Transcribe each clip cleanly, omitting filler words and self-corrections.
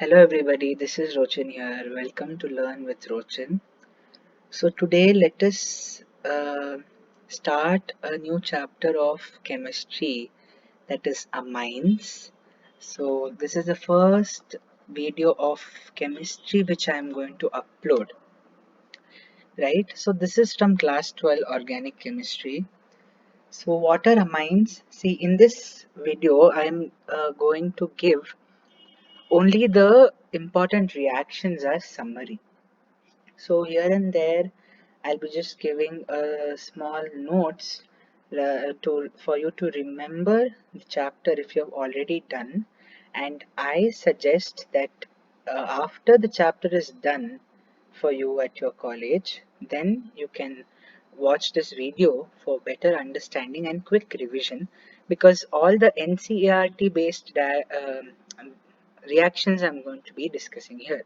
Hello everybody, this is Rochan here. Welcome to Learn with Rochan. So today let us start a new chapter of chemistry, that is amines. So this is the first video of chemistry which I am going to upload, right? So this is from class 12 organic chemistry. So what are amines? See, in this video I am going to give only the important reactions as summary. So here and there, I'll be just giving small notes for you to remember the chapter if you have already done. And I suggest that after the chapter is done for you at your college, then you can watch this video for better understanding and quick revision, because all the NCERT based reactions I'm going to be discussing here,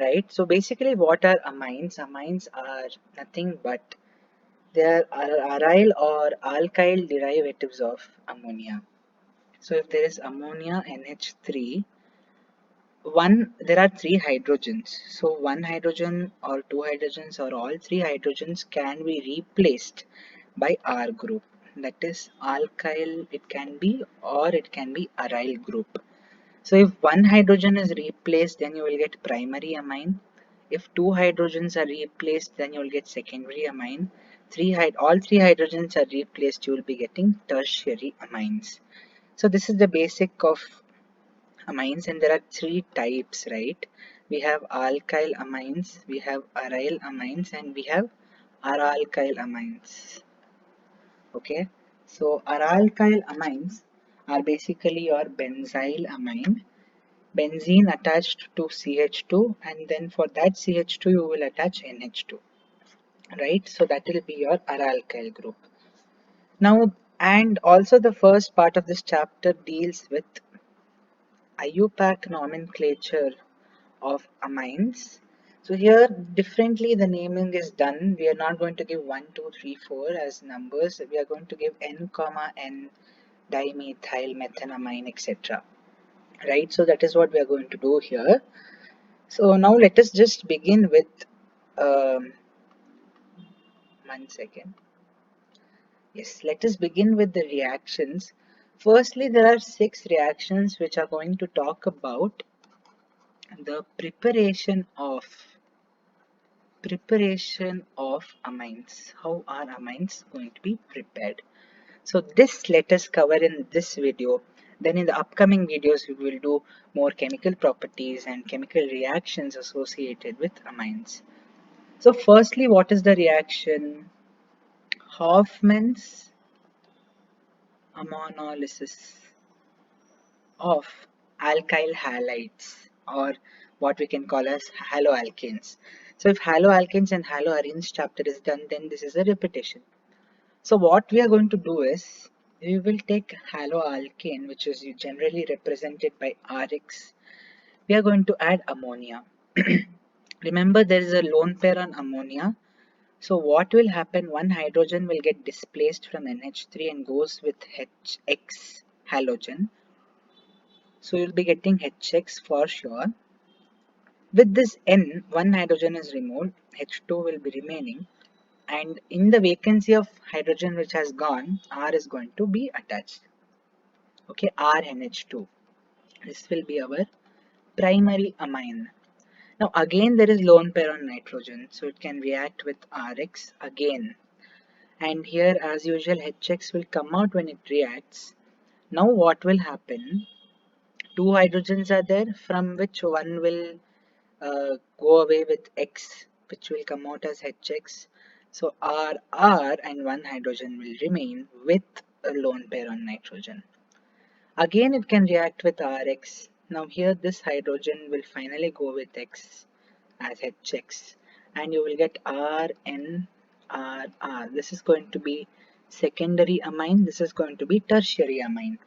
right? So basically, what are amines? Amines are nothing but they are aryl or alkyl derivatives of ammonia. So if there is ammonia NH3, there are three hydrogens. So one hydrogen or two hydrogens or all three hydrogens can be replaced by R group. That is alkyl, it can be, or it can be aryl group. So if one hydrogen is replaced, then you will get primary amine. If two hydrogens are replaced, then you will get secondary amine. All three hydrogens are replaced, you will be getting tertiary amines. So this is the basic of amines, and there are three types, right? We have alkyl amines, we have aryl amines, and we have aralkyl amines. Okay, so aralkyl amines are basically your benzyl amine, benzene attached to CH2, and then for that CH2 you will attach NH2, right? So that will be your aralkyl group. Now, and also the first part of this chapter deals with IUPAC nomenclature of amines. So here differently the naming is done. We are not going to give 1, 2, 3, 4 as numbers. We are going to give N, N, dimethyl, methanamine, etc. Right? So that is what we are going to do here. So now let us just begin with 1 second. Yes, let us begin with the reactions. Firstly, there are 6 reactions which are going to talk about the preparation of amines. How are amines going to be prepared? So this let us cover in this video. Then in the upcoming videos we will do more chemical properties and chemical reactions associated with amines. So firstly, what is the reaction? Hoffman's ammonolysis of alkyl halides, or what we can call as haloalkanes. So if haloalkanes and haloarenes chapter is done, then this is a repetition. So what we are going to do is, we will take haloalkane, which is generally represented by Rx. We are going to add ammonia. Remember, there is a lone pair on ammonia. So what will happen, one hydrogen will get displaced from NH3 and goes with HX halogen. So you'll be getting HX for sure. With this N, one hydrogen is removed, H2 will be remaining, and in the vacancy of hydrogen which has gone, R is going to be attached. Okay, RNH2. This will be our primary amine. Now again there is lone pair on nitrogen, so it can react with Rx again. And here as usual HX will come out when it reacts. Now what will happen? Two hydrogens are there, from which one will go away with X, which will come out as HX. So R and one hydrogen will remain with a lone pair on nitrogen. Again it can react with Rx. Now here this hydrogen will finally go with X as HX, and you will get RN, RR. This is going to be secondary amine, this is going to be tertiary amine.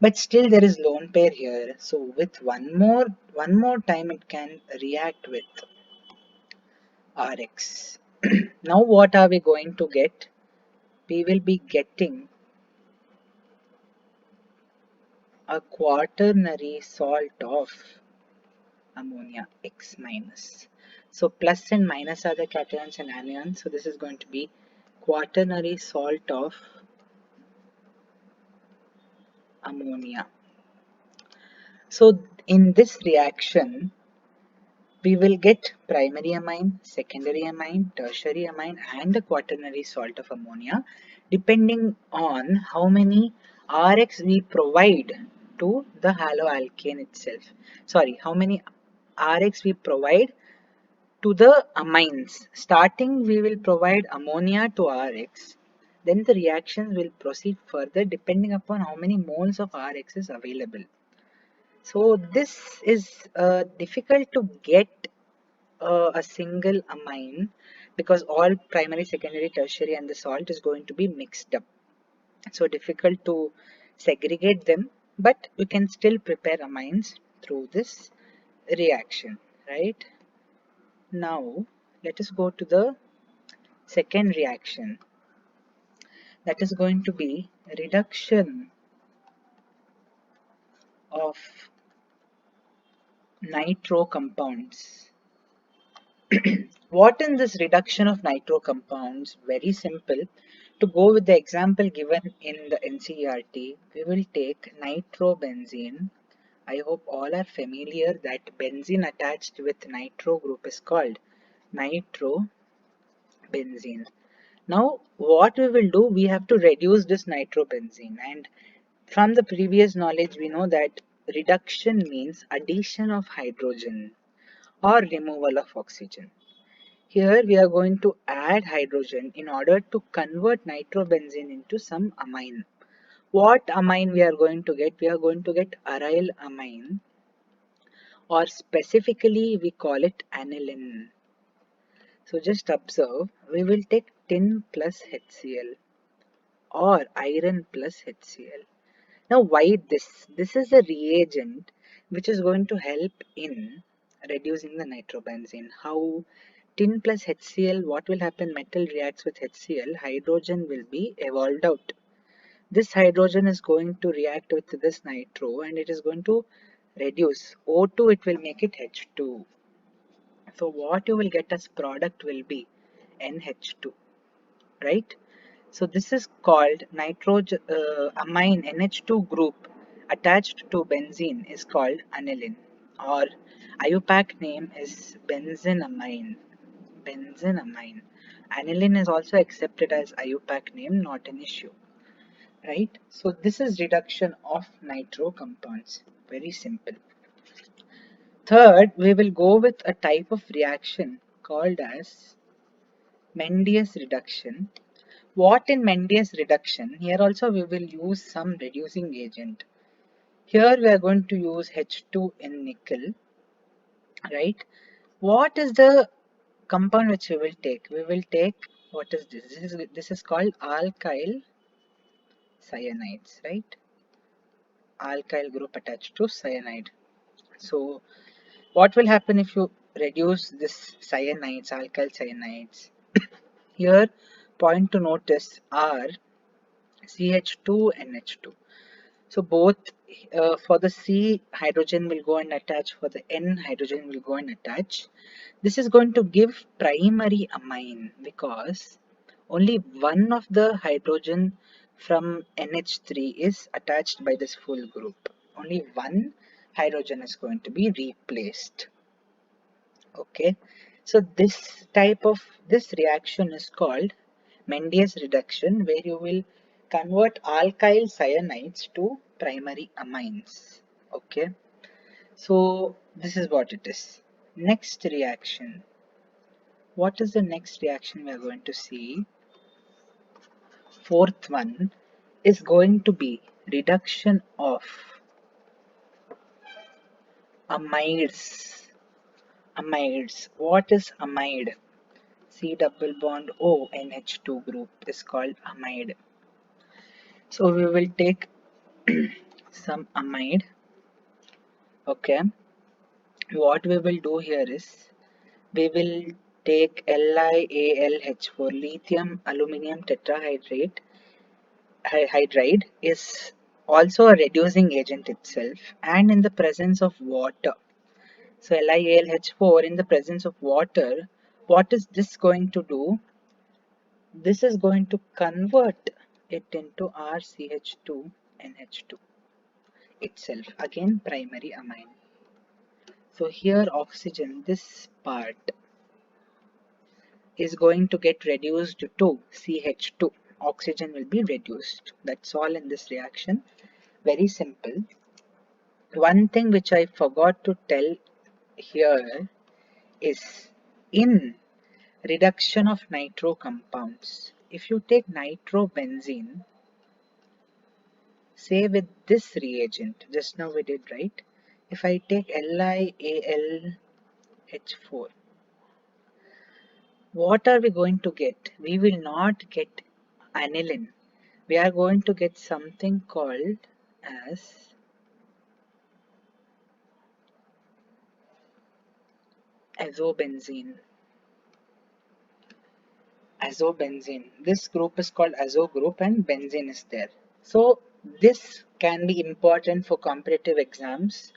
But still there is lone pair here, so with one more time it can react with Rx. Now what are we going to get? We will be getting a quaternary salt of ammonia, X minus. So plus and minus are the cations and anions. So this is going to be quaternary salt of ammonia. So in this reaction, we will get primary amine, secondary amine, tertiary amine, and the quaternary salt of ammonia, depending on how many Rx we provide to the haloalkane itself. Sorry, how many Rx we provide to the amines. Starting, we will provide ammonia to Rx. Then the reactions will proceed further depending upon how many moles of Rx is available. So this is difficult to get a single amine because all primary, secondary, tertiary and the salt is going to be mixed up. So difficult to segregate them, but we can still prepare amines through this reaction, right? Now let us go to the second reaction, that is going to be reduction of nitro compounds. What in this reduction of nitro compounds? Very simple. To go with the example given in the NCERT, we will take nitrobenzene. I hope all are familiar that benzene attached with nitro group is called nitrobenzene. Now, what we will do, we have to reduce this nitrobenzene, and from the previous knowledge, we know that reduction means addition of hydrogen or removal of oxygen. Here we are going to add hydrogen in order to convert nitrobenzene into some amine. What amine we are going to get? We are going to get aryl amine, or specifically we call it aniline. So just observe, we will take tin plus HCl or iron plus HCl. Now why this? This is a reagent which is going to help in reducing the nitrobenzene. How? Tin plus HCl, what will happen? Metal reacts with HCl, hydrogen will be evolved out. This hydrogen is going to react with this nitro and it is going to reduce. O2, it will make it H2. So what you will get as product will be NH2, right? So this is called amine NH2 group attached to benzene is called aniline, or IUPAC name is benzenamine. Benzenamine. Aniline is also accepted as IUPAC name, not an issue, right? So this is reduction of nitro compounds. Very simple. Third, we will go with a type of reaction called as Mendes reduction. What in Mendes reduction? Here also we will use some reducing agent. Here we are going to use H2 in nickel, right? What is the compound which we will take? We will take, what is this? This is called alkyl cyanides, right? Alkyl group attached to cyanide. So what will happen if you reduce this cyanides, alkyl cyanides? Here point to notice are CH2 and H2. So both for the C hydrogen will go and attach, for the N hydrogen will go and attach. This is going to give primary amine because only one of the hydrogen from NH3 is attached by this full group. Only one hydrogen is going to be replaced. Okay, so this reaction is called Mendes reduction, where you will convert alkyl cyanides to primary amines. Okay, so this is what it is. Next reaction. What is the next reaction we are going to see? Fourth one is going to be reduction of amides. Amides. What is amide? C double bond O NH2 group is called amide. So we will take some amide. Okay. What we will do here is we will take LiAlH4, lithium aluminum tetrahydride hydride is also a reducing agent itself, and in the presence of water. So LiAlH4 in the presence of water, what is this going to do? This is going to convert it into RCH2NH2 itself, again primary amine. So here oxygen, this part is going to get reduced to CH2. Oxygen will be reduced. That's all in this reaction. Very simple. One thing which I forgot to tell here is in reduction of nitro compounds. If you take nitrobenzene, say with this reagent, just now we did, right? If I take LiAlH4, what are we going to get? We will not get aniline. We are going to get something called as azobenzene. Azobenzene. This group is called azo group and benzene is there. So this can be important for competitive exams.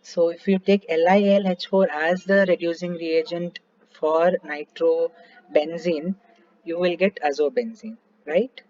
So if you take LiAlH4 as the reducing reagent for nitrobenzene, you will get azobenzene, right?